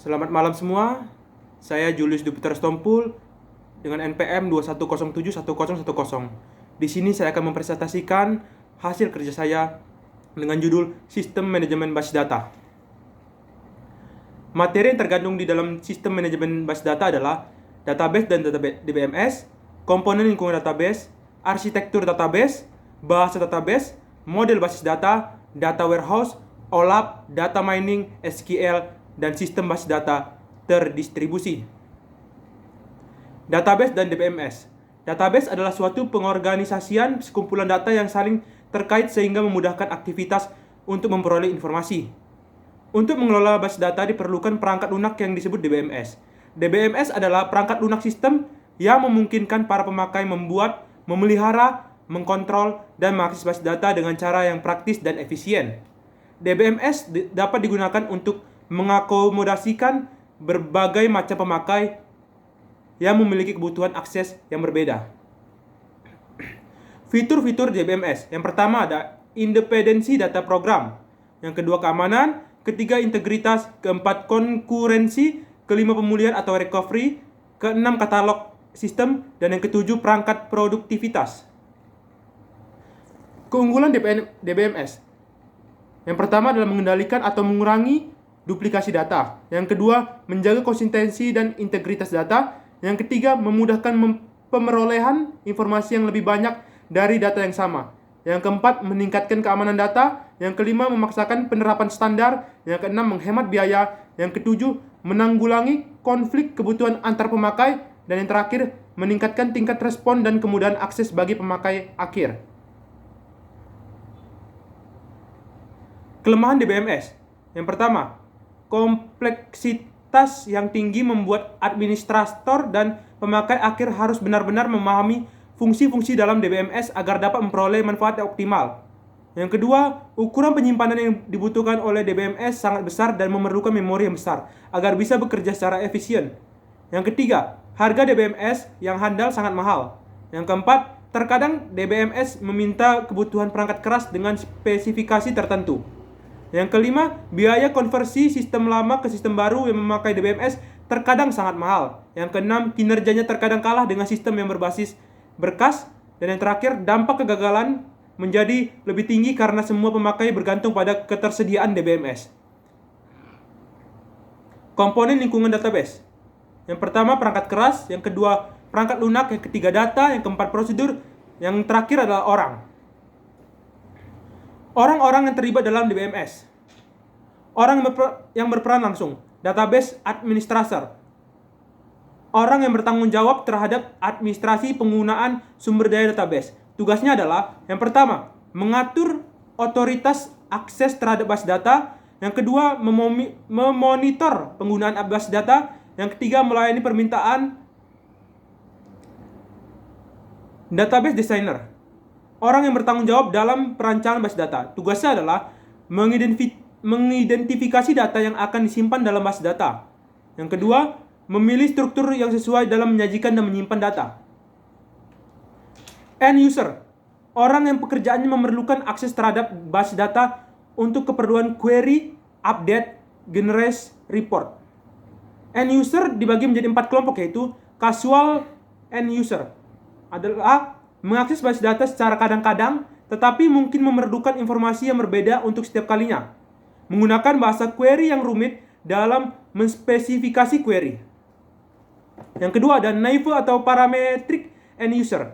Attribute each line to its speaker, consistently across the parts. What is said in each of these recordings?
Speaker 1: Selamat malam semua. Saya Julius Dupiter Stompul dengan NPM 21071010. Di sini saya akan mempresentasikan hasil kerja saya dengan judul Sistem Manajemen Basis Data. Materi yang tergandung di dalam Sistem Manajemen Basis Data adalah database dan DBMS, komponen lingkungan database, arsitektur database, bahasa database, model basis data, data warehouse, OLAP, data mining, SQL, dan sistem basis data terdistribusi. Database dan DBMS. Database adalah suatu pengorganisasian sekumpulan data yang saling terkait sehingga memudahkan aktivitas untuk memperoleh informasi. Untuk mengelola basis data diperlukan perangkat lunak yang disebut DBMS. DBMS adalah perangkat lunak sistem yang memungkinkan para pemakai membuat, memelihara, mengkontrol, dan mengakses basis data dengan cara yang praktis dan efisien. DBMS dapat digunakan untuk mengakomodasikan berbagai macam pemakai yang memiliki kebutuhan akses yang berbeda. Fitur-fitur DBMS. Yang pertama ada independensi data program. Yang kedua keamanan, ketiga integritas, keempat konkurensi, kelima pemulihan atau recovery, keenam katalog sistem, dan yang ketujuh perangkat produktivitas. Keunggulan DBMS. Yang pertama adalah mengendalikan atau mengurangi duplikasi data. Yang kedua, menjaga konsistensi dan integritas data. Yang ketiga, memudahkan pemerolehan informasi yang lebih banyak dari data yang sama. Yang keempat, meningkatkan keamanan data. Yang kelima, memaksakan penerapan standar. Yang keenam, menghemat biaya. Yang ketujuh, menanggulangi konflik kebutuhan antar pemakai. Dan yang terakhir, meningkatkan tingkat respon dan kemudahan akses bagi pemakai akhir. Kelemahan DBMS. Yang pertama, kompleksitas yang tinggi membuat administrator dan pemakai akhir harus benar-benar memahami fungsi-fungsi dalam DBMS agar dapat memperoleh manfaat yang optimal. Yang kedua, ukuran penyimpanan yang dibutuhkan oleh DBMS sangat besar dan memerlukan memori yang besar agar bisa bekerja secara efisien. Yang ketiga, harga DBMS yang handal sangat mahal. Yang keempat, terkadang DBMS meminta kebutuhan perangkat keras dengan spesifikasi tertentu. Yang kelima, biaya konversi sistem lama ke sistem baru yang memakai DBMS terkadang sangat mahal. Yang keenam, kinerjanya terkadang kalah dengan sistem yang berbasis berkas. Dan yang terakhir, dampak kegagalan menjadi lebih tinggi karena semua pemakai bergantung pada ketersediaan DBMS. Komponen lingkungan database. Yang pertama, perangkat keras. Yang kedua, perangkat lunak. Yang ketiga, data. Yang keempat, prosedur. Yang terakhir adalah orang. Orang-orang yang terlibat dalam DBMS. Orang yang berperan langsung. Database administrator. Orang yang bertanggung jawab terhadap administrasi penggunaan sumber daya database. Tugasnya adalah, yang pertama, mengatur otoritas akses terhadap basis data. Yang kedua, memonitor penggunaan basis data. Yang ketiga, melayani permintaan. Database designer. Orang yang bertanggung jawab dalam perancangan basis data. Tugasnya adalah mengidentifikasi data yang akan disimpan dalam basis data. Yang kedua, memilih struktur yang sesuai dalam menyajikan dan menyimpan data. End user. Orang yang pekerjaannya memerlukan akses terhadap basis data untuk keperluan query, update, generate, report. End user dibagi menjadi 4 kelompok, yaitu casual end user adalah mengakses basis data secara kadang-kadang, tetapi mungkin memerlukan informasi yang berbeda untuk setiap kalinya. Menggunakan bahasa query yang rumit dalam menspesifikasi query. Yang kedua ada naive atau parametric end user.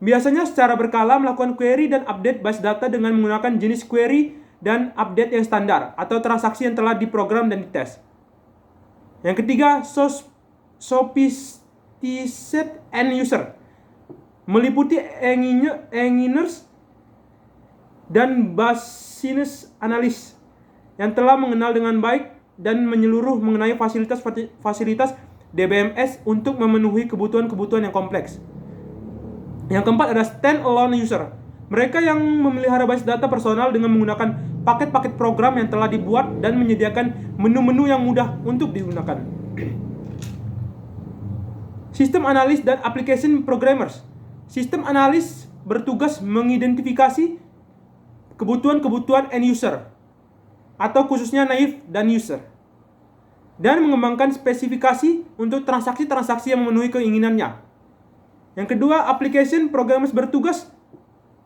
Speaker 1: Biasanya secara berkala melakukan query dan update basis data dengan menggunakan jenis query dan update yang standar atau transaksi yang telah diprogram dan dites. Yang ketiga, sophisticated end user. Meliputi engineers dan business analyst yang telah mengenal dengan baik dan menyeluruh mengenai fasilitas DBMS untuk memenuhi kebutuhan-kebutuhan yang kompleks. Yang keempat ada stand-alone user. Mereka yang memelihara basis data personal dengan menggunakan paket-paket program yang telah dibuat dan menyediakan menu-menu yang mudah untuk digunakan. Sistem analis dan application programmers. Sistem analis bertugas mengidentifikasi kebutuhan-kebutuhan end user atau khususnya naive dan user. dan mengembangkan spesifikasi untuk transaksi-transaksi yang memenuhi keinginannya. Yang kedua, application programmers bertugas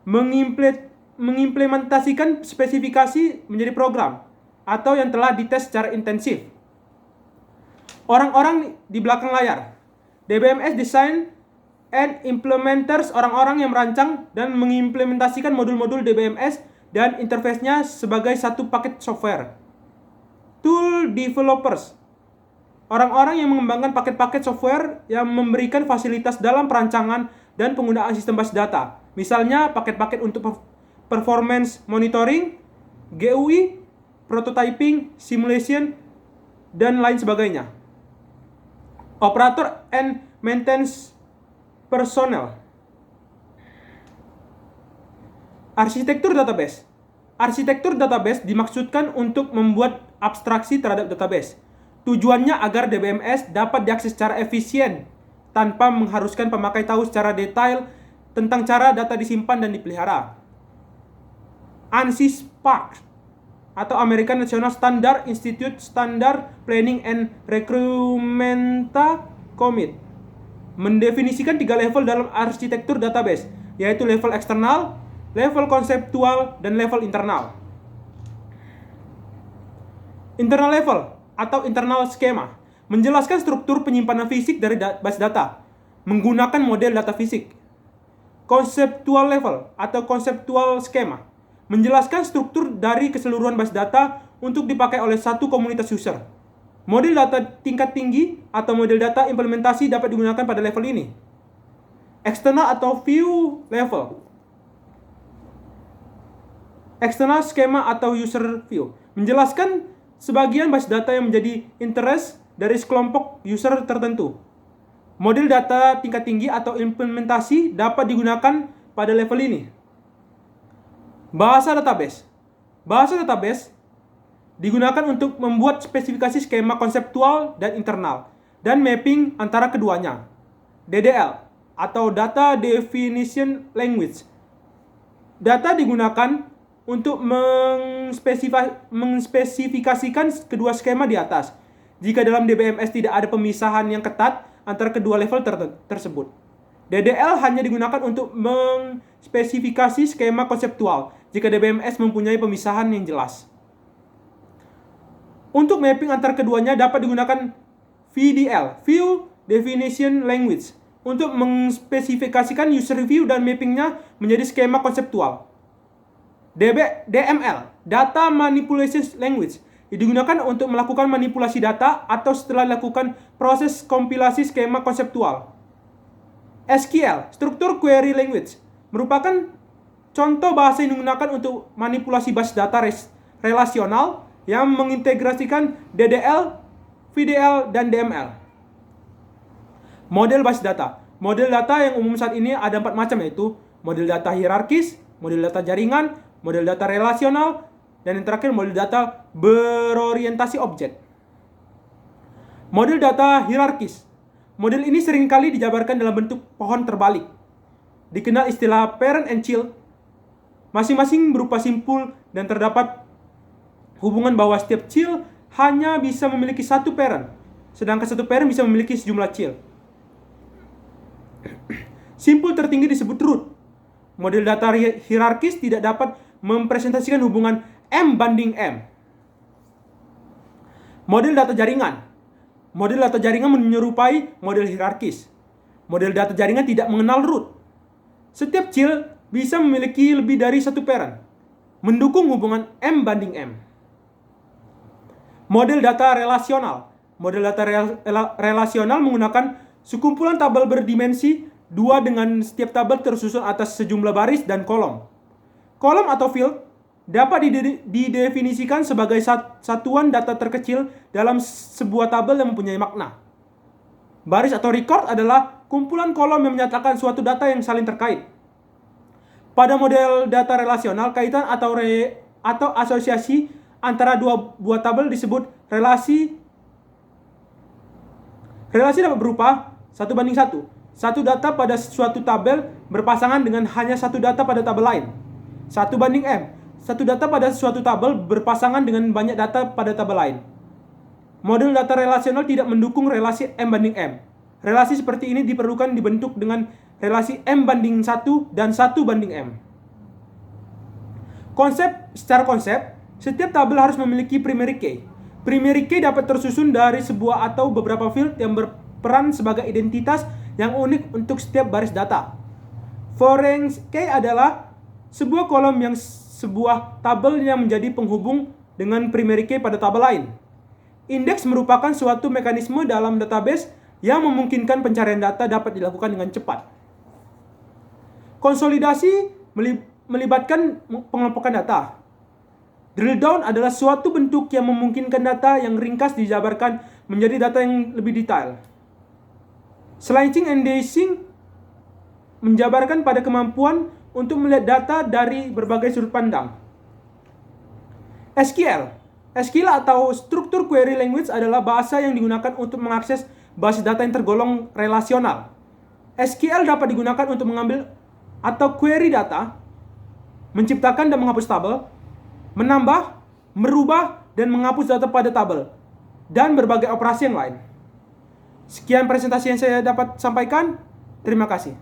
Speaker 1: mengimplementasikan spesifikasi menjadi program atau yang telah dites secara intensif. Orang-orang di belakang layar, DBMS Design and Implementers, orang-orang yang merancang dan mengimplementasikan modul-modul DBMS dan interface-nya sebagai satu paket software. Tool Developers, orang-orang yang mengembangkan paket-paket software yang memberikan fasilitas dalam perancangan dan penggunaan sistem basis data. Misalnya paket-paket untuk performance monitoring, GUI, prototyping, simulation, dan lain sebagainya. Operator and maintenance personnel. Arsitektur database. Arsitektur database dimaksudkan untuk membuat abstraksi terhadap database. Tujuannya agar DBMS dapat diakses secara efisien tanpa mengharuskan pemakai tahu secara detail tentang cara data disimpan dan dipelihara. ANSI SPARC atau American National Standard Institute Standard Planning and Recruitment Commit mendefinisikan 3 level dalam arsitektur database, yaitu level eksternal, level konseptual, dan level internal. Internal level atau internal schema menjelaskan struktur penyimpanan fisik dari base data menggunakan model data fisik. Conceptual level atau conceptual schema menjelaskan struktur dari keseluruhan base data untuk dipakai oleh satu komunitas user. Model data tingkat tinggi atau model data implementasi dapat digunakan pada level ini. External atau view level. External schema atau user view menjelaskan sebagian base data yang menjadi interest dari sekelompok user tertentu. Model data tingkat tinggi atau implementasi dapat digunakan pada level ini. Bahasa database. Bahasa database digunakan untuk membuat spesifikasi skema konseptual dan internal dan mapping antara keduanya. DDL atau Data Definition Language. Data digunakan untuk mengspesifikasikan kedua skema di atas. Jika dalam DBMS tidak ada pemisahan yang ketat antara kedua level tersebut. DDL hanya digunakan untuk mengspesifikasi skema konseptual jika DBMS mempunyai pemisahan yang jelas. Untuk mapping antara keduanya dapat digunakan VDL, View Definition Language, untuk mengspesifikasikan user view dan mappingnya menjadi skema konseptual. DML, Data Manipulation Language, digunakan untuk melakukan manipulasi data atau setelah dilakukan proses kompilasi skema konseptual. SQL, Structure Query Language, merupakan contoh bahasa yang digunakan untuk manipulasi base data relasional yang mengintegrasikan DDL, VDL, dan DML. Model base data. Model data yang umum saat ini ada 4 macam, yaitu model data hierarkis, model data jaringan, model data relasional, dan yang terakhir model data berorientasi objek. Model data hierarkis. Model ini seringkali dijabarkan dalam bentuk pohon terbalik. Dikenal istilah parent and child. Masing-masing berupa simpul dan terdapat hubungan bahwa setiap child hanya bisa memiliki satu parent, sedangkan satu parent bisa memiliki sejumlah child. Simpul tertinggi disebut root. Model data hierarkis tidak dapat mempresentasikan hubungan M banding M. Model data jaringan. Model data jaringan menyerupai model hierarkis. Model data jaringan tidak mengenal root. Setiap child bisa memiliki lebih dari satu parent, mendukung hubungan M banding M. Model data relasional. Model data relasional menggunakan sekumpulan tabel berdimensi 2 dengan setiap tabel tersusun atas sejumlah baris dan kolom. Kolom atau field dapat didefinisikan sebagai satuan data terkecil dalam sebuah tabel yang mempunyai makna. Baris atau record adalah kumpulan kolom yang menyatakan suatu data yang saling terkait. Pada model data relasional, kaitan atau asosiasi antara dua buah tabel disebut relasi. Relasi dapat berupa 1:1. Satu data pada suatu tabel berpasangan dengan hanya satu data pada tabel lain. 1:M. Satu data pada suatu tabel berpasangan dengan banyak data pada tabel lain. Model data relasional tidak mendukung relasi M banding M. Relasi seperti ini diperlukan dibentuk dengan relasi M banding 1 dan 1 banding M. Secara konsep, setiap tabel harus memiliki primary key. Primary key dapat tersusun dari sebuah atau beberapa field yang berperan sebagai identitas yang unik untuk setiap baris data. Foreign key adalah sebuah kolom yang sebuah tabel yang menjadi penghubung dengan primary key pada tabel lain. Indeks merupakan suatu mekanisme dalam database yang memungkinkan pencarian data dapat dilakukan dengan cepat. Konsolidasi melibatkan pengelompokan data. Drill down adalah suatu bentuk yang memungkinkan data yang ringkas dijabarkan menjadi data yang lebih detail. Slicing and dicing menjabarkan pada kemampuan untuk melihat data dari berbagai sudut pandang. SQL atau Structured Query Language adalah bahasa yang digunakan untuk mengakses basis data yang tergolong relasional. SQL dapat digunakan untuk mengambil atau query data, menciptakan dan menghapus tabel, menambah, merubah, dan menghapus data pada tabel, dan berbagai operasi yang lain. Sekian presentasi yang saya dapat sampaikan. Terima kasih.